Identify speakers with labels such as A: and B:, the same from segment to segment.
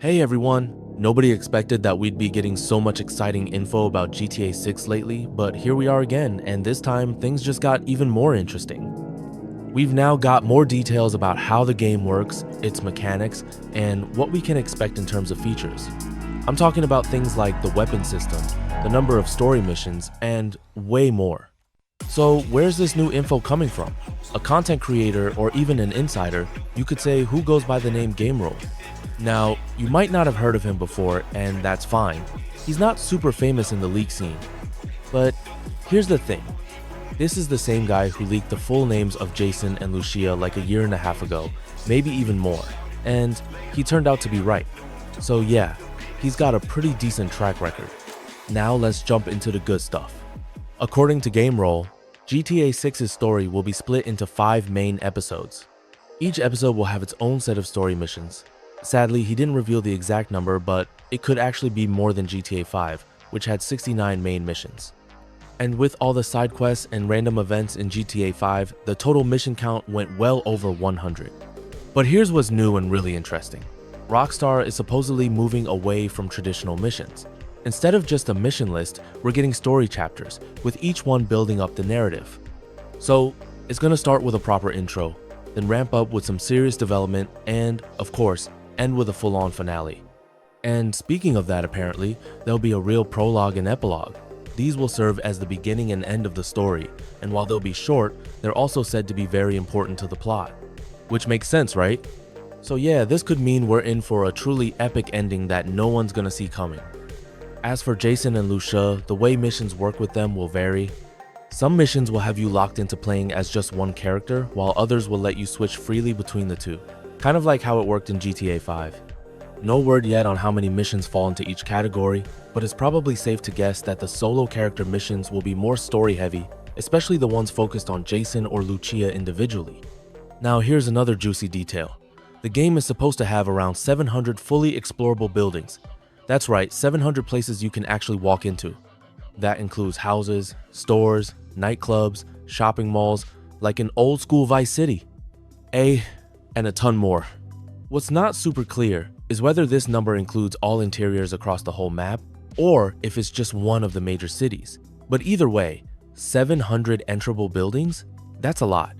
A: Hey everyone! Nobody expected that we'd be getting so much exciting info about GTA 6 lately, but here we are again, and this time things just got even more interesting. We've now got more details about how the game works, its mechanics, and what we can expect in terms of features. I'm talking about things like the weapon system, the number of story missions, and way more. So where's this new info coming from? A content creator or even an insider, you could say, who goes by the name GameRoll. Now, you might not have heard of him before, and that's fine. He's not super famous in the leak scene. But here's the thing. This is the same guy who leaked the full names of Jason and Lucia like a year and a half ago, maybe even more, and he turned out to be right. So yeah, he's got a pretty decent track record. Now let's jump into the good stuff. According to GameRoll, GTA 6's story will be split into 5 main episodes. Each episode will have its own set of story missions. Sadly, he didn't reveal the exact number, but it could actually be more than GTA 5, which had 69 main missions. And with all the side quests and random events in GTA 5, the total mission count went well over 100. But here's what's new and really interesting. Rockstar is supposedly moving away from traditional missions. Instead of just a mission list, we're getting story chapters, with each one building up the narrative. So, it's gonna start with a proper intro, then ramp up with some serious development, and, of course, end with a full-on finale. And speaking of that, apparently, there'll be a real prologue and epilogue. These will serve as the beginning and end of the story, and while they'll be short, they're also said to be very important to the plot. Which makes sense, right? So yeah, this could mean we're in for a truly epic ending that no one's gonna see coming. As for Jason and Lucia, the way missions work with them will vary. Some missions will have you locked into playing as just one character, while others will let you switch freely between the two. Kind of like how it worked in GTA 5. No word yet on how many missions fall into each category, but it's probably safe to guess that the solo character missions will be more story heavy, especially the ones focused on Jason or Lucia individually. Now here's another juicy detail. The game is supposed to have around 700 fully explorable buildings. That's right, 700 places you can actually walk into. That includes houses, stores, nightclubs, shopping malls, like an old school Vice City. And a ton more. What's not super clear is whether this number includes all interiors across the whole map, or if it's just one of the major cities. But either way, 700 enterable buildings? That's a lot.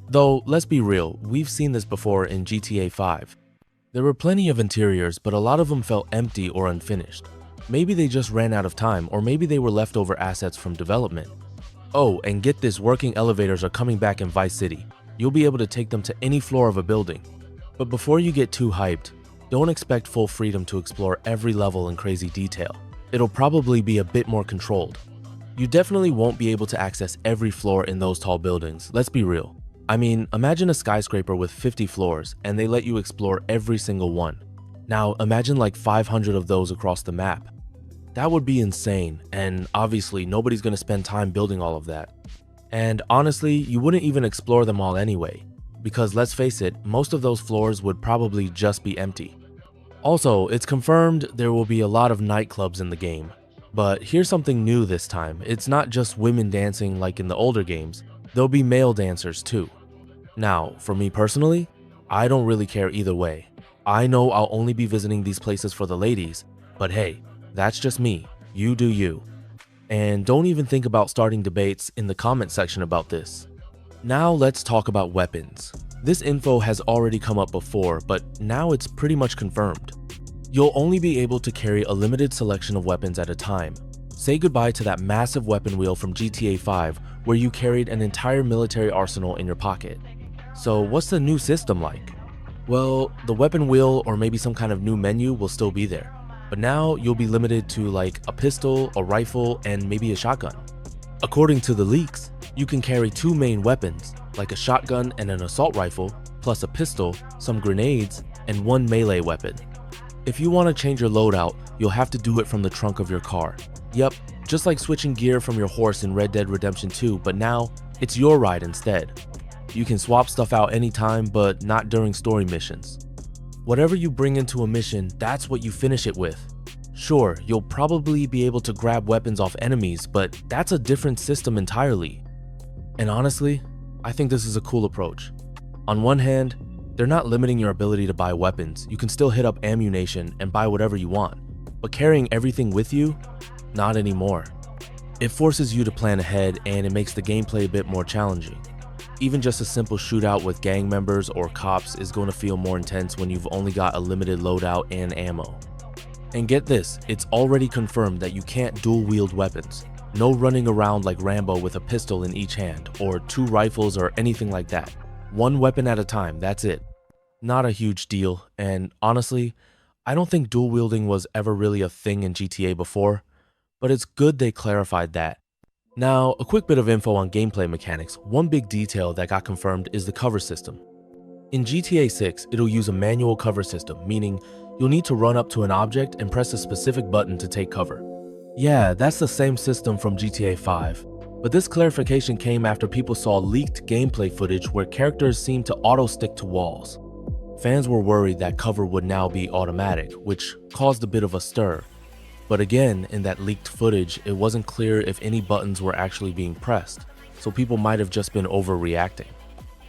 A: Though, let's be real, we've seen this before in GTA 5. There were plenty of interiors, but a lot of them felt empty or unfinished. Maybe they just ran out of time, or maybe they were leftover assets from development. Oh, and get this, working elevators are coming back in Vice City. You'll be able to take them to any floor of a building. But before you get too hyped, don't expect full freedom to explore every level in crazy detail. It'll probably be a bit more controlled. You definitely won't be able to access every floor in those tall buildings, let's be real. I mean, imagine a skyscraper with 50 floors and they let you explore every single one. Now imagine like 500 of those across the map. That would be insane, and obviously nobody's gonna spend time building all of that. And honestly, you wouldn't even explore them all anyway, because let's face it, most of those floors would probably just be empty. Also, it's confirmed there will be a lot of nightclubs in the game. But here's something new this time. It's not just women dancing like in the older games, there'll be male dancers too. Now, for me personally, I don't really care either way. I know I'll only be visiting these places for the ladies, but hey, that's just me. You do you. And don't even think about starting debates in the comment section about this. Now let's talk about weapons. This info has already come up before, but now it's pretty much confirmed. You'll only be able to carry a limited selection of weapons at a time. Say goodbye to that massive weapon wheel from GTA 5 where you carried an entire military arsenal in your pocket. So what's the new system like? Well, the weapon wheel or maybe some kind of new menu will still be there. But now you'll be limited to like a pistol, a rifle, and maybe a shotgun. According to the leaks, you can carry 2 main weapons, like a shotgun and an assault rifle, plus a pistol, some grenades, and 1 melee weapon. If you want to change your loadout, you'll have to do it from the trunk of your car. Yep, just like switching gear from your horse in Red Dead Redemption 2, but now it's your ride instead. You can swap stuff out anytime, but not during story missions. Whatever you bring into a mission, that's what you finish it with. Sure, you'll probably be able to grab weapons off enemies, but that's a different system entirely. And honestly, I think this is a cool approach. On one hand, They're not limiting your ability to buy weapons. You can still hit up ammunition and buy whatever you want. But carrying everything with you? Not anymore. It forces you to plan ahead and it makes the gameplay a bit more challenging. Even just a simple shootout with gang members or cops is going to feel more intense when you've only got a limited loadout and ammo. And get this, it's already confirmed that you can't dual wield weapons. No running around like Rambo with a pistol in each hand, or 2 rifles or anything like that. 1 weapon at a time, that's it. Not a huge deal, and honestly, I don't think dual wielding was ever really a thing in GTA before, but it's good they clarified that. Now, a quick bit of info on gameplay mechanics. One big detail that got confirmed is the cover system. In GTA 6, it'll use a manual cover system, meaning you'll need to run up to an object and press a specific button to take cover. Yeah, that's the same system from GTA 5, but this clarification came after people saw leaked gameplay footage where characters seemed to auto-stick to walls. Fans were worried that cover would now be automatic, which caused a bit of a stir. But again, in that leaked footage, it wasn't clear if any buttons were actually being pressed, so people might have just been overreacting.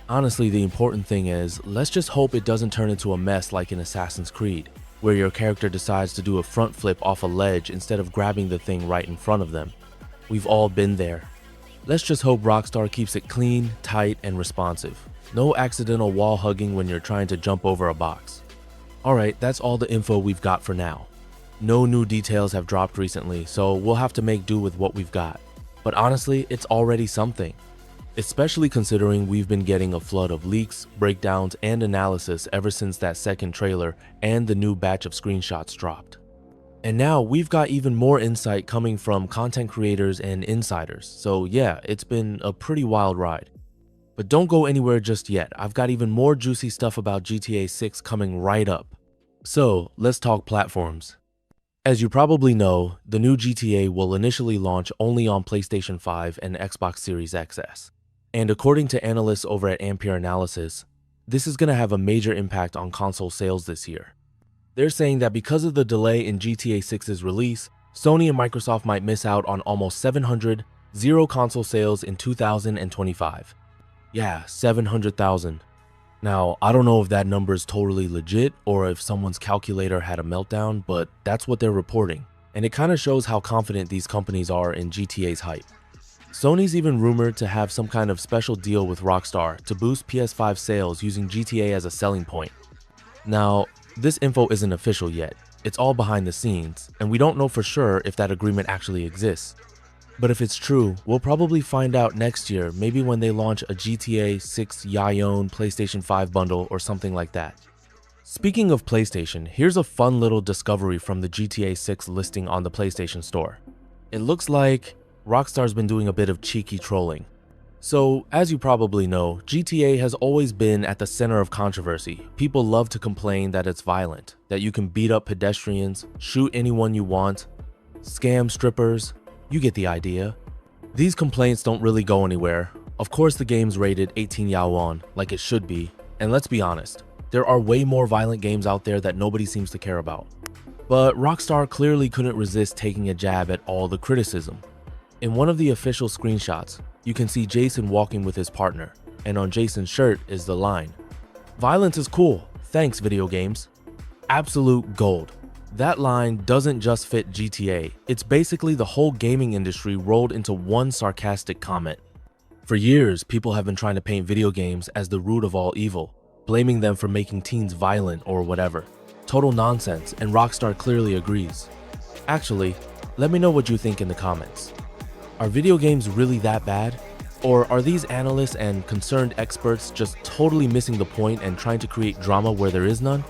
A: Honestly, the important thing is, let's just hope it doesn't turn into a mess like in Assassin's Creed, where your character decides to do a front flip off a ledge instead of grabbing the thing right in front of them. We've all been there. Let's just hope Rockstar keeps it clean, tight, and responsive. No accidental wall hugging when you're trying to jump over a box. Alright, that's all the info we've got for now. No new details have dropped recently, so we'll have to make do with what we've got. But honestly, it's already something. Especially considering we've been getting a flood of leaks, breakdowns, and analysis ever since that second trailer and the new batch of screenshots dropped. And now we've got even more insight coming from content creators and insiders, so yeah, it's been a pretty wild ride. But don't go anywhere just yet, I've got even more juicy stuff about GTA 6 coming right up. So, let's talk platforms. As you probably know, the new GTA will initially launch only on PlayStation 5 and Xbox Series XS. And according to analysts over at Ampere Analysis, this is going to have a major impact on console sales this year. They're saying that because of the delay in GTA 6's release, Sony and Microsoft might miss out on almost 700 console sales in 2025. Yeah, 700,000. Now, I don't know if that number is totally legit or if someone's calculator had a meltdown, but that's what they're reporting. And it kind of shows how confident these companies are in GTA's hype. Sony's even rumored to have some kind of special deal with Rockstar to boost PS5 sales using GTA as a selling point. Now, this info isn't official yet. It's all behind the scenes, and we don't know for sure if that agreement actually exists. But if it's true, we'll probably find out next year, maybe when they launch a GTA 6 Yayon PlayStation 5 bundle or something like that. Speaking of PlayStation, here's a fun little discovery from the GTA 6 listing on the PlayStation Store. It looks like Rockstar's been doing a bit of cheeky trolling. So, as you probably know, GTA has always been at the center of controversy. People love to complain that it's violent, that you can beat up pedestrians, shoot anyone you want, scam strippers. You get the idea. These complaints don't really go anywhere. Of course the game's rated 18 Yaon, like it should be, and let's be honest, there are way more violent games out there that nobody seems to care about. But Rockstar clearly couldn't resist taking a jab at all the criticism. In one of the official screenshots, you can see Jason walking with his partner, and on Jason's shirt is the line, "Violence is cool, thanks video games." Absolute gold. That line doesn't just fit GTA, it's basically the whole gaming industry rolled into one sarcastic comment. For years, people have been trying to paint video games as the root of all evil, blaming them for making teens violent or whatever. Total nonsense, and Rockstar clearly agrees. Actually, let me know what you think in the comments. Are video games really that bad? Or are these analysts and concerned experts just totally missing the point and trying to create drama where there is none?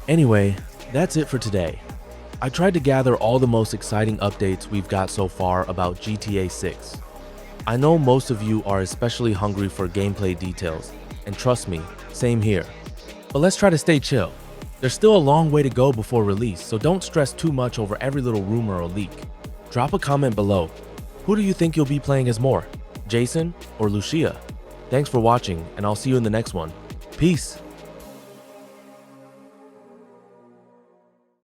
A: Anyway, that's it for today. I tried to gather all the most exciting updates we've got so far about GTA 6. I know most of you are especially hungry for gameplay details, and trust me, same here. But let's try to stay chill. There's still a long way to go before release, so don't stress too much over every little rumor or leak. Drop a comment below. Who do you think you'll be playing as more, Jason or Lucia? Thanks for watching, and I'll see you in the next one. Peace!